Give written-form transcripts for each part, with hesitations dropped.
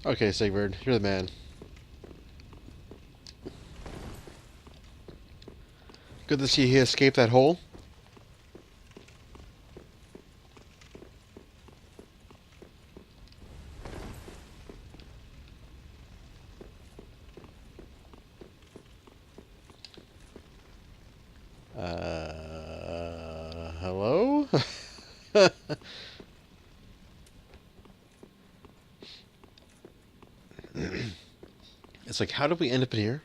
Okay, Sigurd, you're the man. Good to see he escaped that hole. Hello? It's like, how did we end up in here?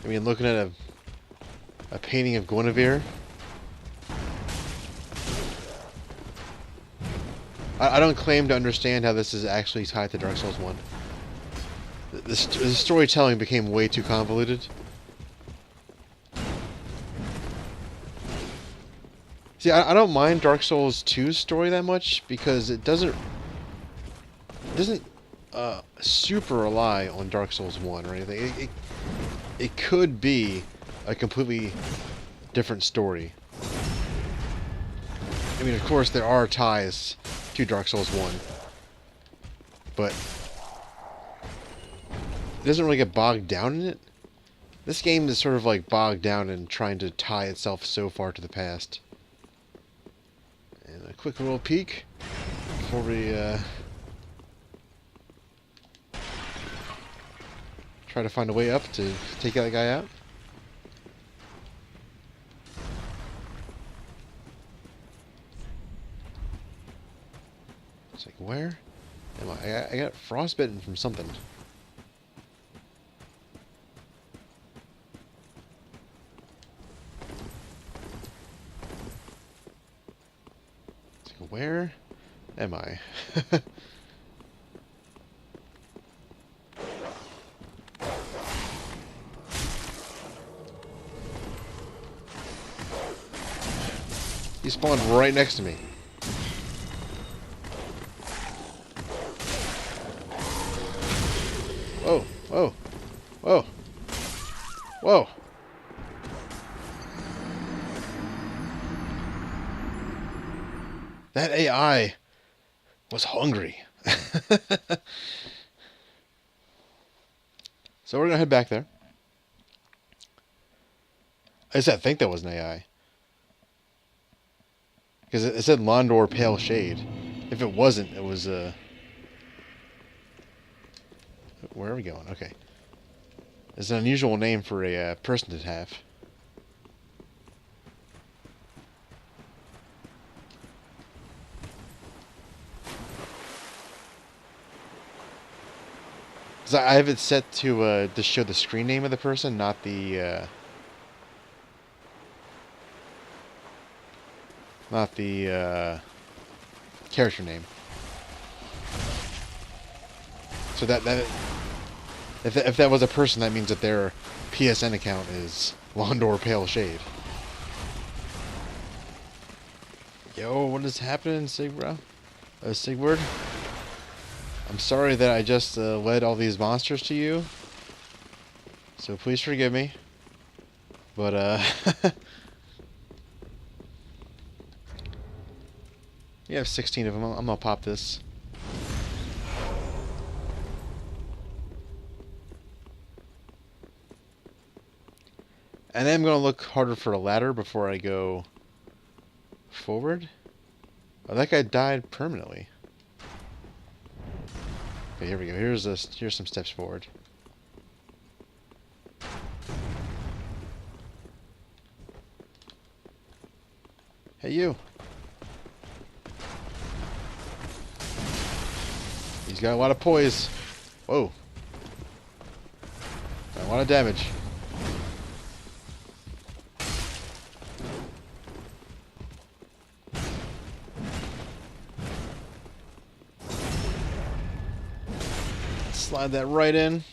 I mean, looking at a painting of Guinevere. I don't claim to understand how this is actually tied to Dark Souls 1. The storytelling became way too convoluted. See, I don't mind Dark Souls 2's story that much because it doesn't super rely on Dark Souls 1 or anything. It could be a completely different story. I mean, of course, there are ties to Dark Souls 1, but it doesn't really get bogged down in it. This game is sort of like bogged down in trying to tie itself so far to the past. And a quick little peek before we try to find a way up to take that guy out. It's like, where am I? I got frostbitten from something. It's like, where am I? He spawned right next to me. Whoa, whoa, whoa, whoa. That AI was hungry. So we're going to head back there. I think that was an AI. Because it said Londor Pale Shade. If it wasn't, it was where are we going? Okay. It's an unusual name for a person to have. Because I have it set to show the screen name of the person, not the character name. So that if that was a person, that means that their PSN account is Londor Pale Shade. Yo, what is happening, Sigurd? I'm sorry that I just led all these monsters to you. So please forgive me. But you have 16 of them. I'm gonna pop this. And then I'm gonna look harder for a ladder before I go forward. Oh, that guy died permanently. Okay, here we go. Here's some steps forward. Hey, you. He's got a lot of poise. Whoa. Got a lot of damage. Slide that right in.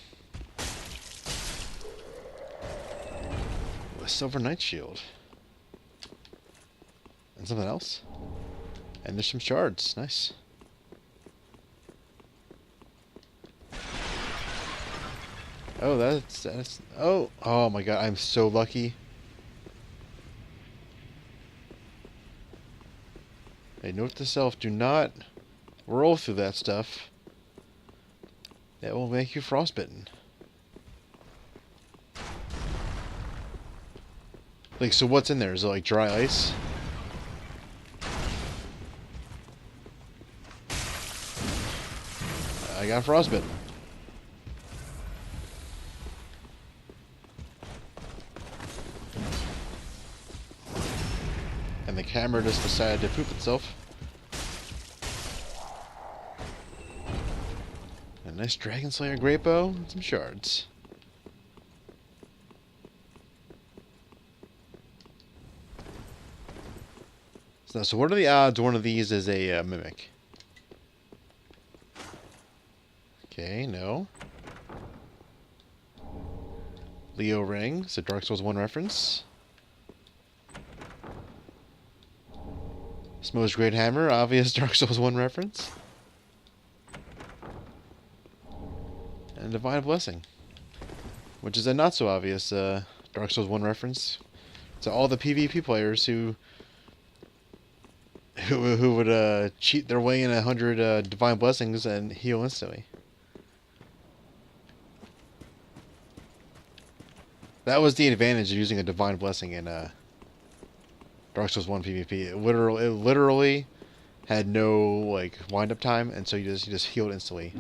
A silver knight shield. And something else. And there's some shards. Nice. Oh, that's oh my god, I'm so lucky. Hey, note to self, do not roll through that stuff. That will make you frostbitten. Like, so what's in there? Is it like dry ice? I got frostbitten. And the camera just decided to poop itself. A nice Dragon Slayer great bow and some shards. So what are the odds one of these is a mimic? Okay, no. Leo ring, it's a Dark Souls 1 reference. Smo's Great Hammer, obvious Dark Souls 1 reference. And Divine Blessing, which is a not so obvious Dark Souls 1 reference to all the PvP players who would cheat their way in 100 Divine Blessings and heal instantly. That was the advantage of using a Divine Blessing in Dark Souls 1 PvP. It literally had no like wind up time, and so you just healed instantly.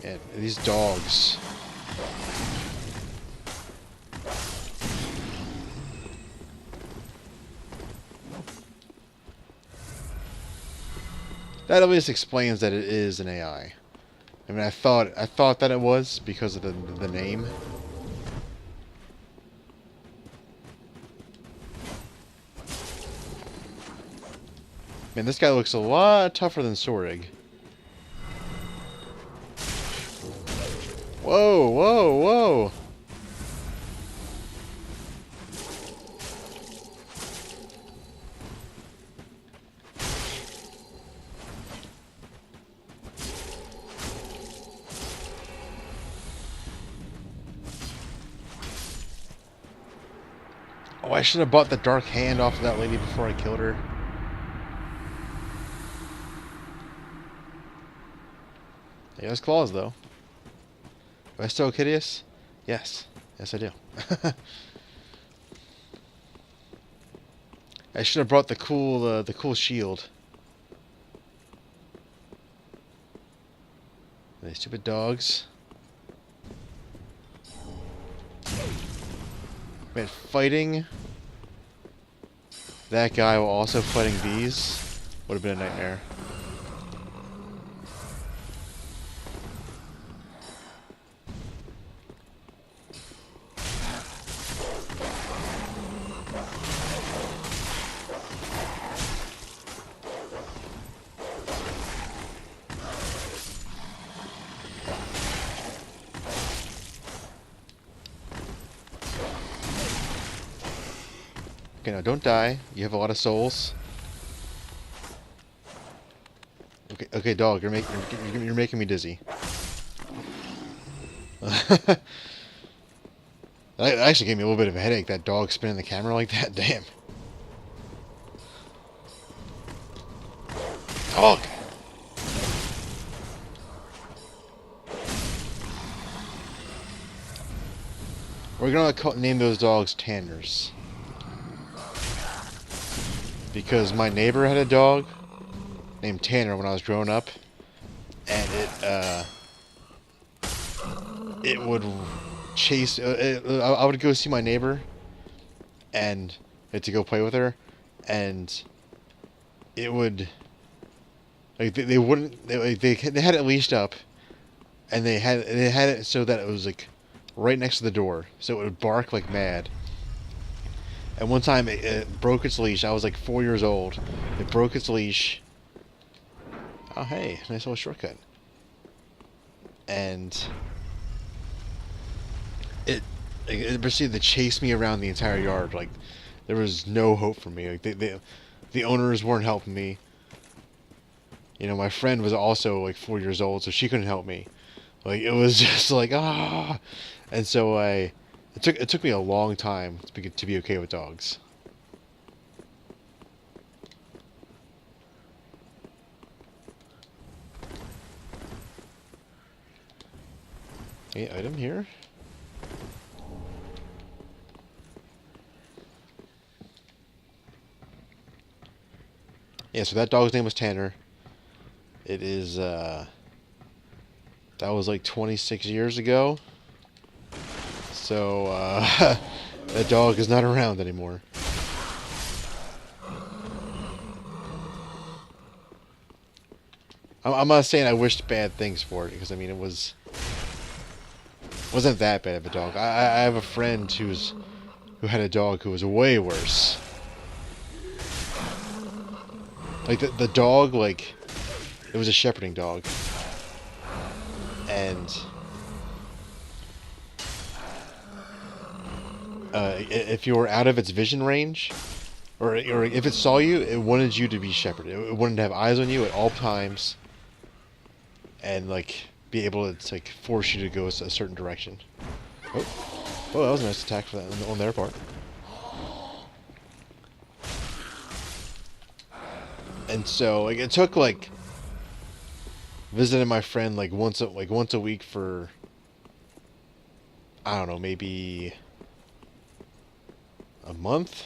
Yeah, these dogs. That at least explains that it is an AI. I mean, I thought that it was because of the name. Man, this guy looks a lot tougher than Sorig. Whoa, whoa, whoa! Oh, I should have bought the dark hand off of that lady before I killed her. He has claws, though. Do I still look hideous? Yes. Yes, I do. I should have brought the cool shield. These stupid dogs. Man, fighting that guy while also fighting these would have been a nightmare. Okay, now don't die. You have a lot of souls. Okay, okay, dog, you're making me dizzy. That actually gave me a little bit of a headache. That dog spinning the camera like that. Damn. Dog. We're gonna name those dogs Tanners. Because my neighbor had a dog named Tanner when I was growing up, and it would chase. I would go see my neighbor, and to go play with her, and it would like they wouldn't they had it leashed up, and they had it so that it was like right next to the door, so it would bark like mad. And one time it broke its leash. I was like 4 years old. It broke its leash. Oh, hey, nice little shortcut. And it proceeded to chase me around the entire yard. Like, there was no hope for me. Like, the owners weren't helping me. You know, my friend was also like 4 years old, so she couldn't help me. Like, it was just like, ah. And so I It took me a long time to be okay with dogs. Any item here? Yeah, so that dog's name was Tanner. It is, that was like 26 years ago. So, that dog is not around anymore. I'm not saying I wished bad things for it, because I mean, wasn't that bad of a dog. I have a friend who had a dog who was way worse. Like, the dog, like, it was a shepherding dog. And if you were out of its vision range, or if it saw you, it wanted you to be shepherded. It wanted to have eyes on you at all times, and like be able to like force you to go a certain direction. Oh, that was a nice attack for that on their part. And so like it took like visiting my friend like once a week for, I don't know, maybe a month.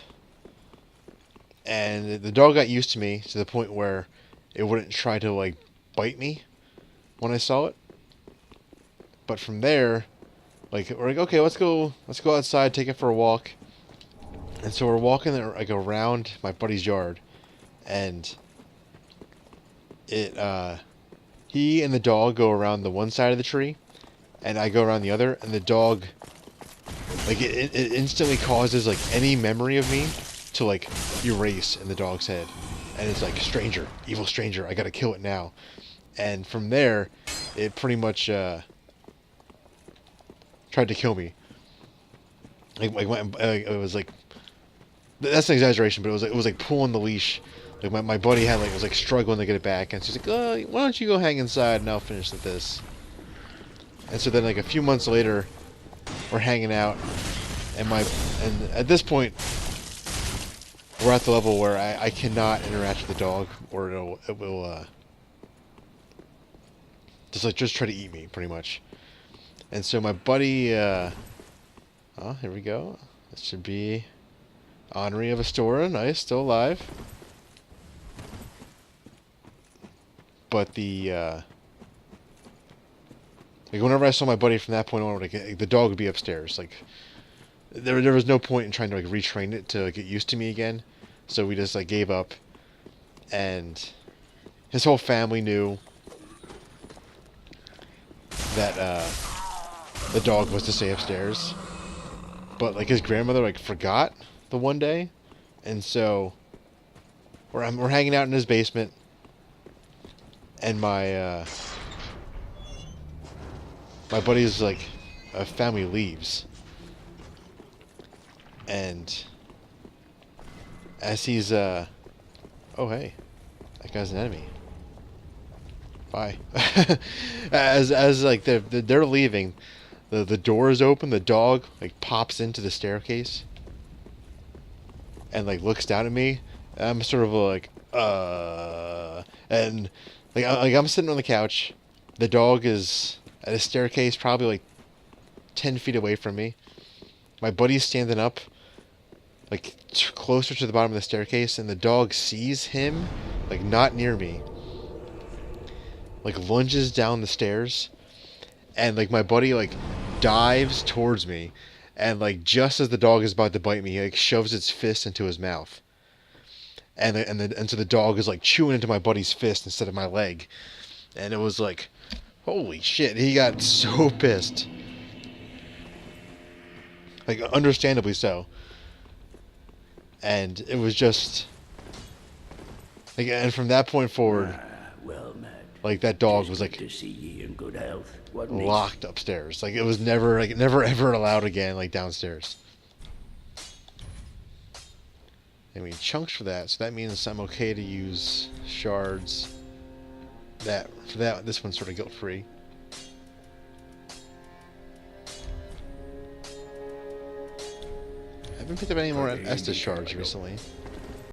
And the dog got used to me to the point where it wouldn't try to like bite me when I saw it. But from there, like we're like, okay, let's go outside, take it for a walk. And so we're walking like around my buddy's yard, and he and the dog go around the one side of the tree, and I go around the other, and the dog, like it instantly causes like any memory of me to like erase in the dog's head, and it's like stranger, evil stranger, I gotta kill it now. And from there, it pretty much tried to kill me. It was like, that's an exaggeration, but it was like pulling the leash. Like my buddy had like was like struggling to get it back, and she's like, "Oh, why don't you go hang inside and I'll finish with this." And so then like a few months later, we're hanging out, and at this point, we're at the level where I cannot interact with the dog, or it will just try to eat me pretty much. And so my buddy, oh, here we go. This should be Henri of Astora. Nice, still alive. But like whenever I saw my buddy from that point on, like the dog would be upstairs. Like there was no point in trying to like retrain it to get used to me again. So we just like gave up, and his whole family knew that the dog was to stay upstairs. But like his grandmother like forgot the one day, and so we're hanging out in his basement, and my buddy's like family leaves, and as he's oh hey, that guy's an enemy. Bye. as like they're leaving, the door is open. The dog like pops into the staircase and like looks down at me. And I'm sort of like and like I'm sitting on the couch. The dog is at a staircase, probably like 10 feet away from me. My buddy's standing up, like closer to the bottom of the staircase, and the dog sees him, like not near me, like lunges down the stairs, and like my buddy like dives towards me, and like just as the dog is about to bite me, he like shoves its fist into his mouth, and so the dog is like chewing into my buddy's fist instead of my leg, and it was like, holy shit, he got so pissed, like understandably so. And it was just like, and from that point forward, well, Mac, like that dog was like to see ye in good health. Wasn't he? locked upstairs. Like it was never ever allowed again, like downstairs. I mean chunks for that, so that means I'm okay to use shards. This one's sort of guilt free. haven't picked up any more Estus shards recently.